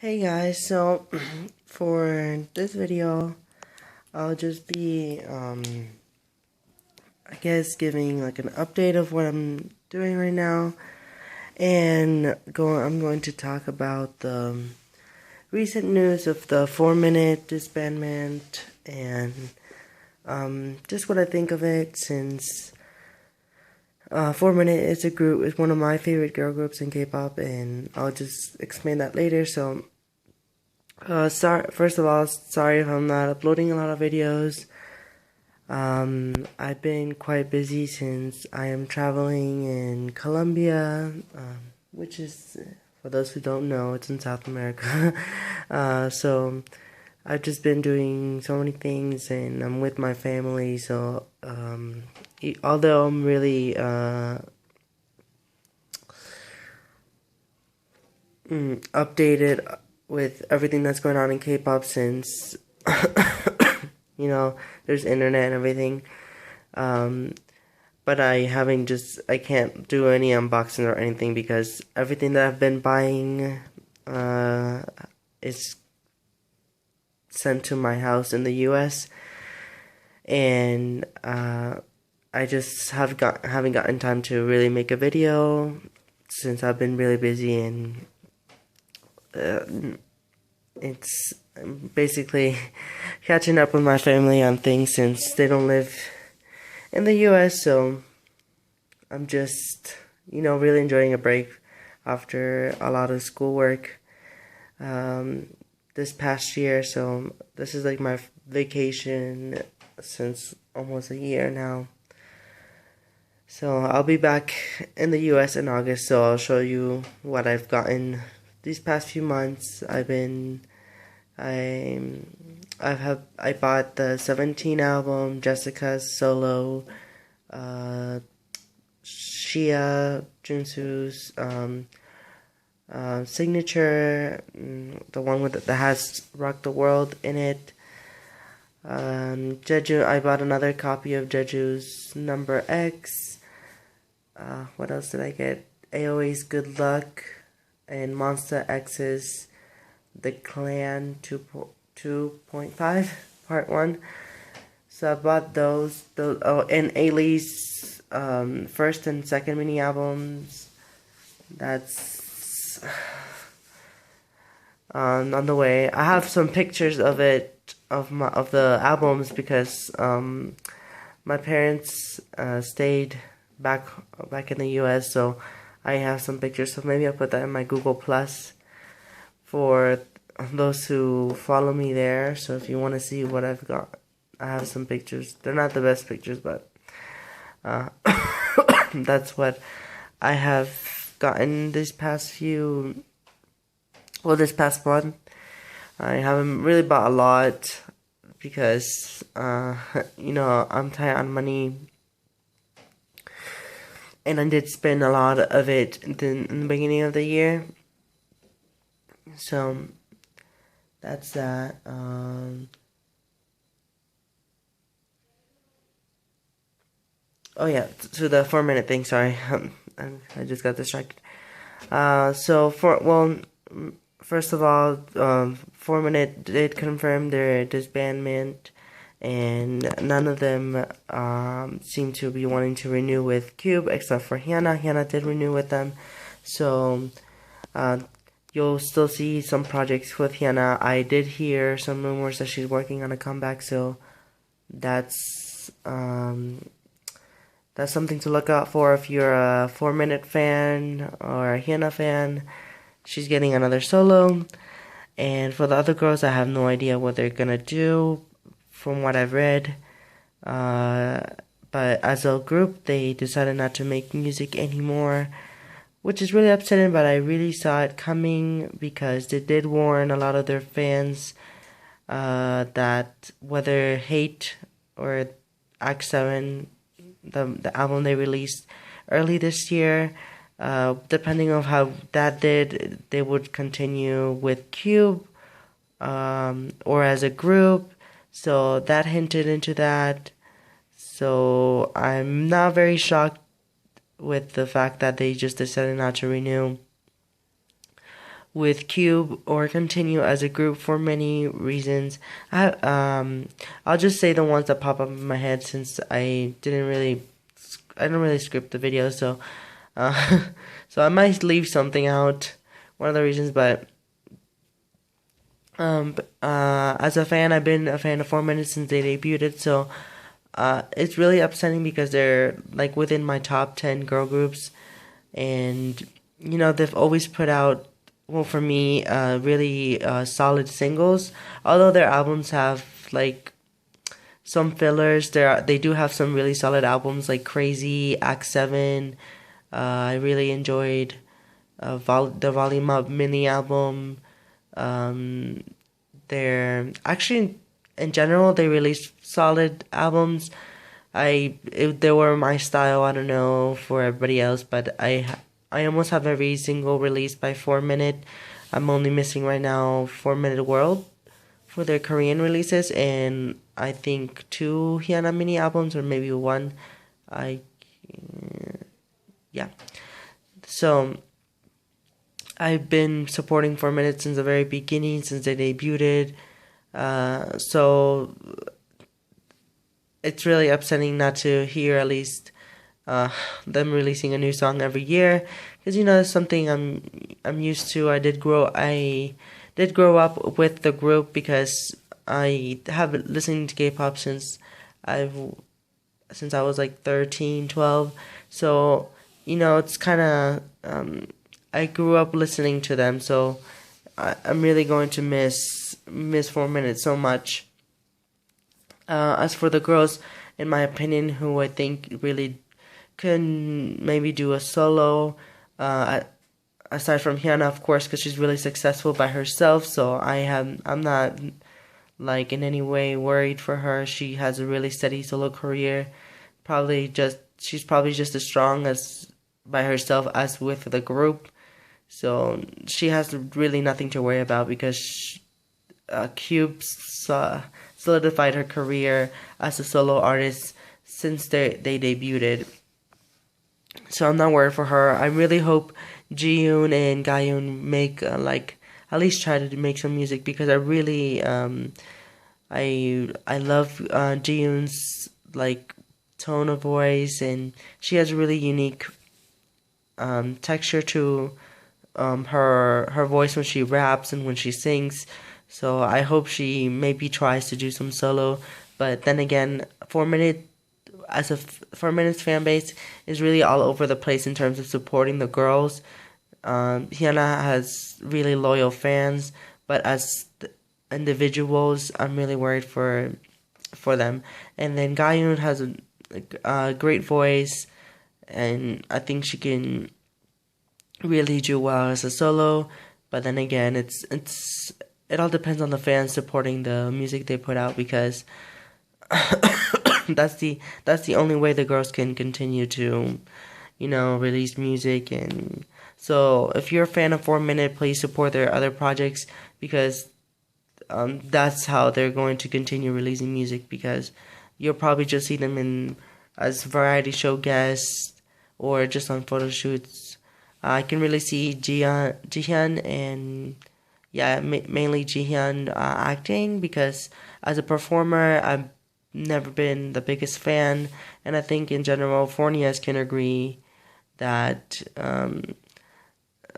Hey guys, so for this video, I'll just be, I guess giving like an update of what I'm doing right now, and I'm going to talk about the recent news of the 4-minute disbandment, and just what I think of it, since 4-minute is one of my favorite girl groups in K-pop, and I'll just explain that later. So first of all, sorry if I'm not uploading a lot of videos. I've been quite busy since I am traveling in Colombia, which is, for those who don't know, it's in South America. So I've just been doing so many things, and I'm with my family, so, although I'm really, updated with everything that's going on in K-pop, since there's internet and everything. But I can't do any unboxing or anything because everything that I've been buying is sent to my house in the US, and I just haven't gotten time to really make a video since I've been really busy, and it's basically catching up with my family on things since they don't live in the US, so I'm just, really enjoying a break after a lot of schoolwork this past year. So this is like my vacation since almost a year now. So I'll be back in the US in August, so I'll show you what I've gotten these past few months. I bought the 17 album, Jessica's solo, Shia, Junsu's signature, the one that has Rock the World in it. Jeju, I bought another copy of Jeju's Number X. What else did I get? AOA's Good Luck, and Monsta X's The Clan 2.5 Part 1. So I bought those and Ailey's first and second mini albums. That's on the way. I have some pictures of it, of the albums, because my parents stayed back in the US, so I have some pictures. So maybe I'll put that in my Google Plus for those who follow me there. So if you want to see what I've got, I have some pictures. They're not the best pictures, but that's what I have gotten this past month. I haven't really bought a lot because, I'm tight on money, and I did spend a lot of it in the beginning of the year. So that's that. Oh yeah, to the 4-minute thing. Sorry, I just got distracted. First of all, 4-minute did confirm their disbandment, and none of them seem to be wanting to renew with Cube except for Hannah. Hannah did renew with them, so you'll still see some projects with Hannah. I did hear some rumors that she's working on a comeback, so that's something to look out for if you're a 4-minute fan or a Hannah fan. She's getting another solo. And for the other girls, I have no idea what they're gonna do from what I've read. But as a group, they decided not to make music anymore, which is really upsetting, but I really saw it coming because they did warn a lot of their fans that whether Hate or Act 7, the album they released early this year, depending on how that did, they would continue with Cube or as a group. So that hinted into that. So I'm not very shocked with the fact that they just decided not to renew with Cube or continue as a group for many reasons. I'll just say the ones that pop up in my head since I didn't really script the video, so so I might leave something out. One of the reasons, but as a fan, I've been a fan of 4MINUTE since they debuted, so it's really upsetting because they're like within my top 10 girl groups, and they've always put out, well, for me, really solid singles. Although their albums have like some fillers, they do have some really solid albums like Crazy, Act 7. I really enjoyed the Volume Up mini album. They're in general, they released solid albums. They were my style. I don't know for everybody else, but I almost have every single release by 4MINUTE. I'm only missing right now 4MINUTE World for their Korean releases, and I think 2 Hyuna mini albums, or maybe 1. Yeah. So I've been supporting 4MINUTE since the very beginning, since they debuted. So it's really upsetting not to hear at least them releasing a new song every year, because it's something I'm used to. I did grow up with the group because I have been listening to K-pop since I was like 13, 12. So it's kind of I grew up listening to them, so I'm really going to miss 4MINUTE so much. As for the girls, in my opinion, who I think really can maybe do a solo, aside from Hyuna, of course, because she's really successful by herself. So I'm not like in any way worried for her. She has a really steady solo career. She's probably just as strong as by herself as with the group. So she has really nothing to worry about because Cube solidified her career as a solo artist since they debuted. So I'm not worried for her. I really hope Jiyoon and Gayoon make at least try to make some music, because I really I love Jiyoon's tone of voice, and she has a really unique texture to her voice when she raps and when she sings. So I hope she maybe tries to do some solo. But then again, 4MINUTE, as a 4MINUTE's fan base, is really all over the place in terms of supporting the girls. Hyuna has really loyal fans, but as individuals, I'm really worried for them. And then Gayoon has a great voice, and I think she can really do well as a solo. But then again, it all depends on the fans supporting the music they put out, because that's the only way the girls can continue to release music. And so if you're a fan of 4MINUTE, please support their other projects, because that's how they're going to continue releasing music, because you'll probably just see them as variety show guests or just on photo shoots. I can really see Jihyun and mainly Jihyun acting, because as a performer, I've never been the biggest fan, and I think in general, Fornias can agree that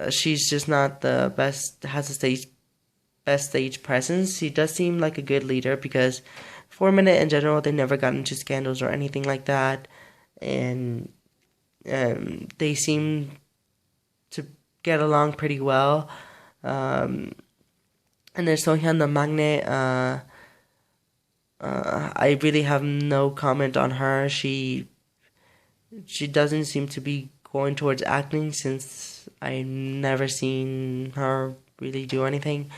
she's just not the best, best stage presence. She does seem like a good leader, because 4MINUTE in general, they never got into scandals or anything like that, and they seem to get along pretty well. And there's Sohyun the Magne. I really have no comment on her. She doesn't seem to be going towards acting, since I've never seen her really do anything.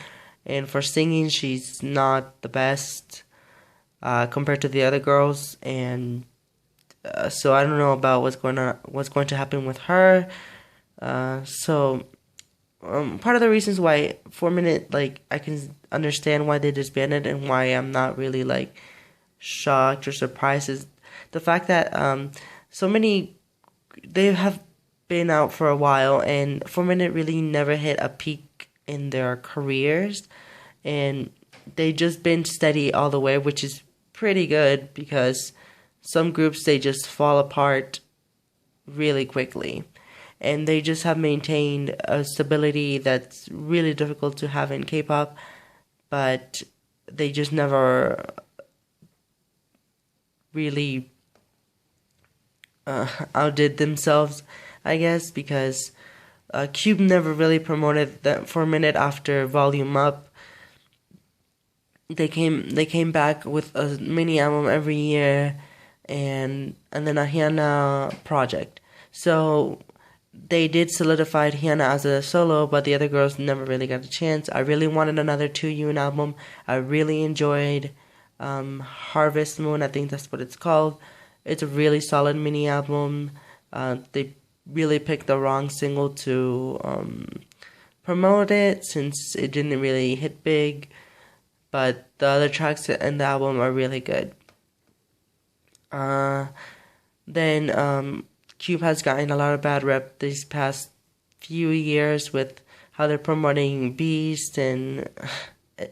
And for singing, she's not the best compared to the other girls. And so I don't know about what's going to happen with her. So part of the reasons why 4MINUTE, I can understand why they disbanded, and why I'm not really shocked or surprised, is the fact that they have been out for a while, and 4MINUTE really never hit a peak in their careers, and they just been steady all the way, which is pretty good because some groups they just fall apart really quickly, and they just have maintained a stability that's really difficult to have in K-pop, but they just never really outdid themselves, I guess, because Cube never really promoted that 4MINUTE after Volume Up. They came back with a mini album every year, and then a Hyuna project. So they did solidify Hyuna as a solo, but the other girls never really got a chance. I really wanted another 2UN album. I really enjoyed Harvest Moon, I think that's what it's called. It's a really solid mini album. They really picked the wrong single to promote it since it didn't really hit big, but the other tracks in the album are really good. Then Cube has gotten a lot of bad rep these past few years with how they're promoting Beast, and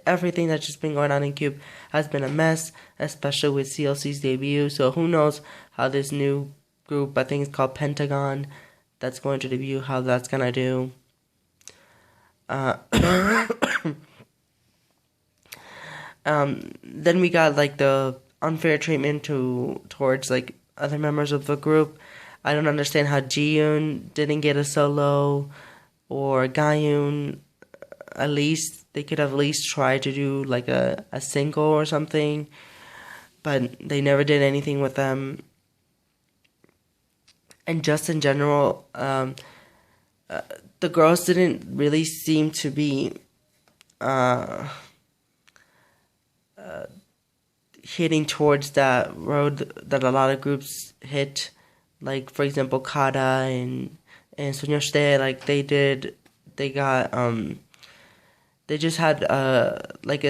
everything that's just been going on in Cube has been a mess, especially with CLC's debut. So who knows how this new group, I think it's called Pentagon, that's going to debut, how that's gonna do. Then we got like the unfair treatment towards like other members of the group. I don't understand how Jiyoon didn't get a solo, or Gayun. At least they could have at least tried to do like a single or something, but they never did anything with them. And just in general, the girls didn't really seem to be hitting towards that road that a lot of groups hit. Like, for example, Kara and Sonyeoshite, like they just had like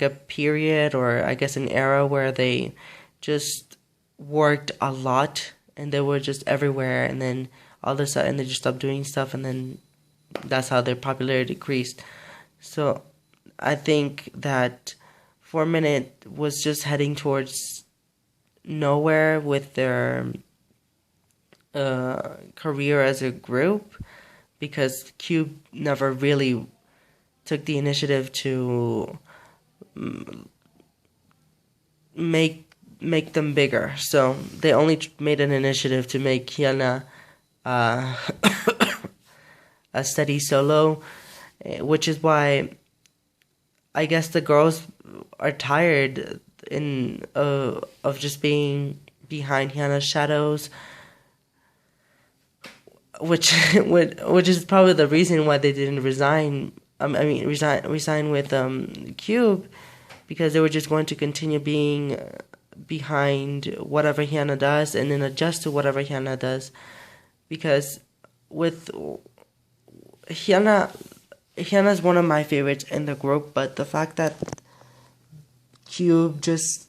a period, or I guess an era, where they just worked a lot and they were just everywhere, and then all of a sudden they just stopped doing stuff, and then that's how their popularity decreased. So I think that 4MINUTE was just heading towards nowhere with their career as a group, because Cube never really took the initiative to make them bigger. So they only made an initiative to make Hyuna a steady solo, which is why I guess the girls are tired of just being behind Hyuna's shadows, which is probably the reason why they didn't resign. Resign with Cube, because they were just going to continue being behind whatever Hyuna does, and then adjust to whatever Hyuna does. Because with Hyuna's one of my favorites in the group, but the fact that Cube just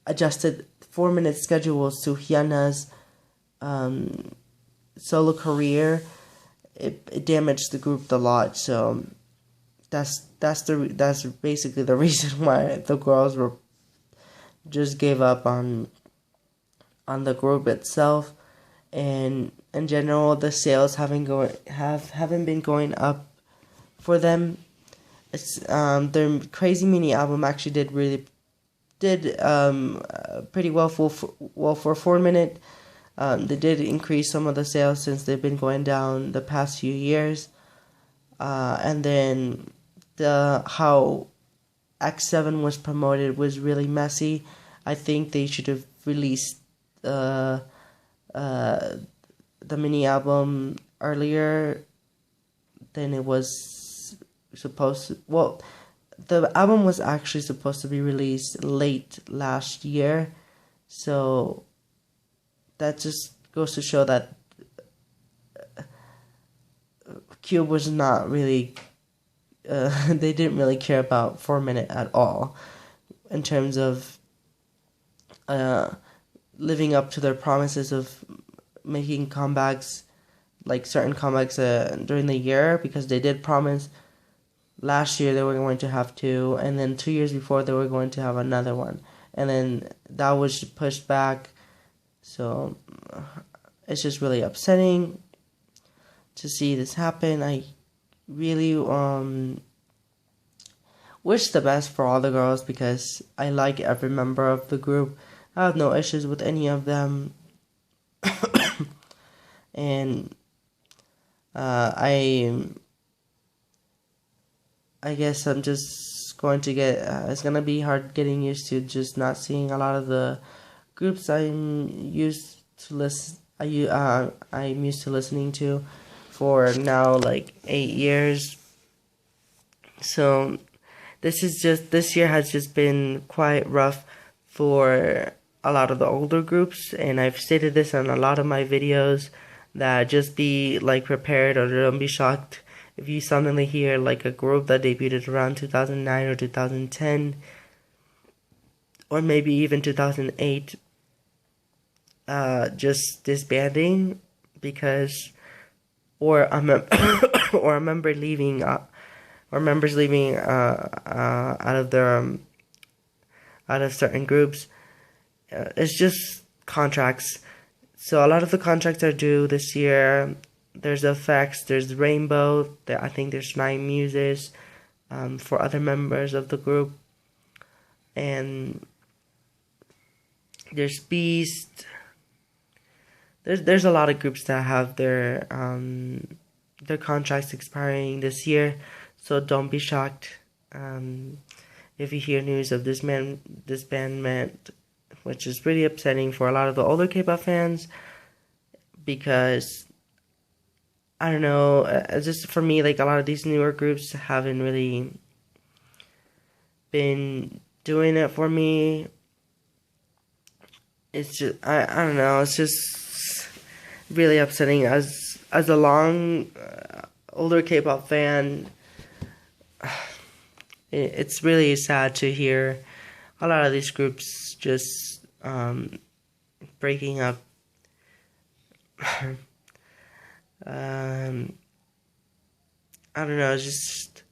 adjusted 4MINUTE schedules to Hyuna's solo career, it damaged the group a lot. So that's basically the reason why the girls were just gave up on the group itself. And in general, the sales haven't been going up for them. It's their Crazy Mini album actually did pretty well for 4MINUTE. They did increase some of the sales since they've been going down the past few years. And then how X7 was promoted was really messy. I think they should have released the mini album earlier than it was supposed to. Well, the album was actually supposed to be released late last year, so that just goes to show that Cube was not really they didn't really care about 4MINUTE at all in terms of living up to their promises of making comebacks like certain comebacks during the year, because they did promise last year they were going to have two, and then 2 years before they were going to have another one, and then that was pushed back. So it's just really upsetting to see this happen. I really wish the best for all the girls, because I like every member of the group. I have no issues with any of them. And I guess I'm just going to get, it's going to be hard getting used to just not seeing a lot of the groups I'm used to I'm used to listening to for now like 8 years. So this year has just been quite rough for a lot of the older groups, and I've stated this on a lot of my videos, that just be like prepared, or don't be shocked if you suddenly hear like a group that debuted around 2009 or 2010, or maybe even 2008, just disbanding, because or a member leaving, or members leaving out of their out of certain groups. It's just contracts. So a lot of the contracts are due this year. There's Effects, there's Rainbow, I think there's 9 Muses for other members of the group. And there's Beast. There's a lot of groups that have their contracts expiring this year. So don't be shocked if you hear news of disbandment, which is really upsetting for a lot of the older K-pop fans, because I don't know, just for me, like a lot of these newer groups haven't really been doing it for me. It's just, I don't know, it's just really upsetting as a long older K-pop fan. It's really sad to hear a lot of these groups just breaking up. I don't know, it's just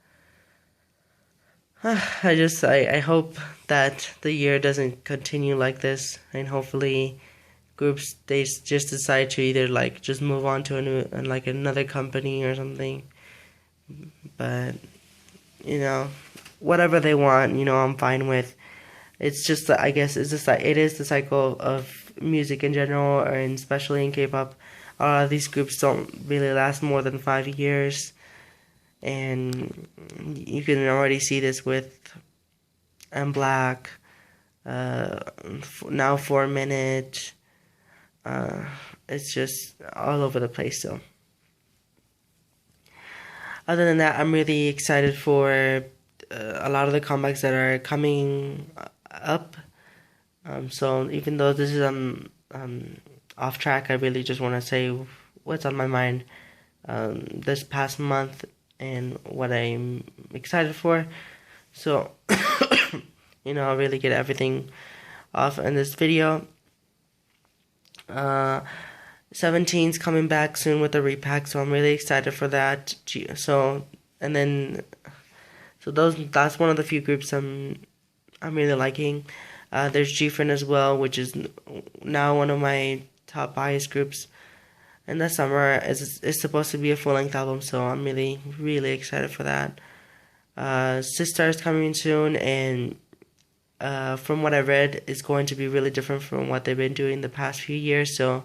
I hope that the year doesn't continue like this, and hopefully groups, they just decide to either like just move on to another company or something. But you know, whatever they want, I'm fine with. It's just that, I guess it is the cycle of music in general, and especially in K-pop. A lot of these groups don't really last more than 5 years, and you can already see this with Black, now 4MINUTE. It's just all over the place. So other than that, I'm really excited for a lot of the comebacks that are coming up. So even though this is off track, I really just want to say what's on my mind this past month and what I'm excited for. So I'll really get everything off in this video. 17's coming back soon with a repack, so I'm really excited for that. That's one of the few groups I'm really liking. There's GFriend as well, which is now one of my top bias groups. And the summer is supposed to be a full-length album, so I'm really, really excited for that. Sistar is coming soon, and from what I read, it's going to be really different from what they've been doing the past few years. So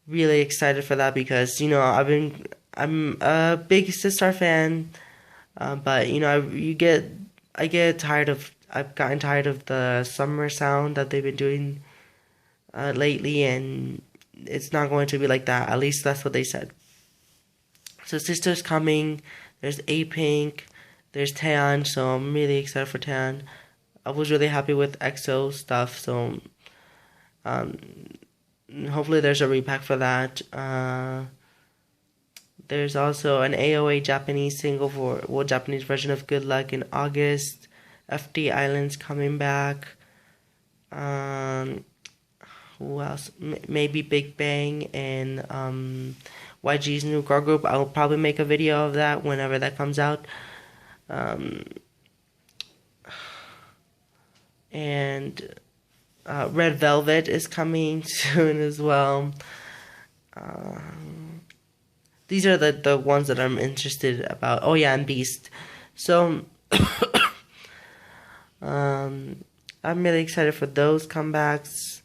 really excited for that, because I'm a big Sistar fan, but I've gotten tired of the summer sound that they've been doing lately, and it's not going to be like that. At least that's what they said. So Sistar's coming. There's A-Pink. There's Taeyeon. So I'm really excited for Taeyeon. I was really happy with EXO stuff. So hopefully there's a repack for that. There's also an AOA Japanese single Japanese version of Good Luck in August. FD Island's coming back. Who else? Maybe Big Bang and YG's new girl group. I'll probably make a video of that whenever that comes out. And Red Velvet is coming soon as well. These are the ones that I'm interested about. Oh yeah, and Beast. So I'm really excited for those comebacks.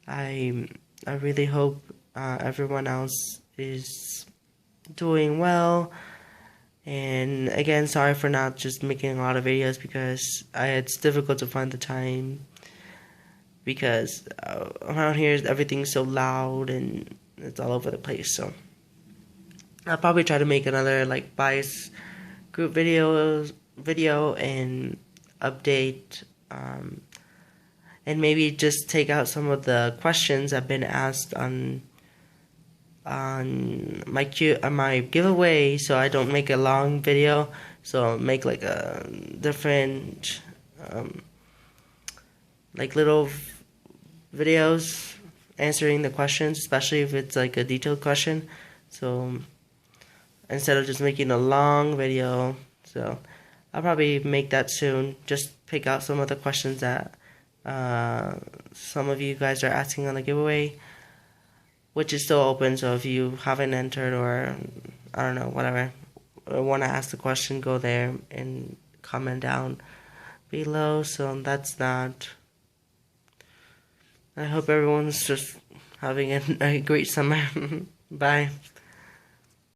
I really hope everyone else is doing well. And again, sorry for not just making a lot of videos, because it's difficult to find the time, because around here everything's so loud and it's all over the place. So I'll probably try to make another like bias group video and update, and maybe just take out some of the questions I've been asked on my giveaway, so I don't make a long video. So I'll make like a different like little videos answering the questions, especially if it's like a detailed question. So instead of just making a long video, so I'll probably make that soon. Just pick out some of the questions that some of you guys are asking on the giveaway, which is still open. So if you haven't entered, or I don't know, whatever, or want to ask the question, go there and comment down below. So that's that. I hope everyone's just having a great summer. Bye.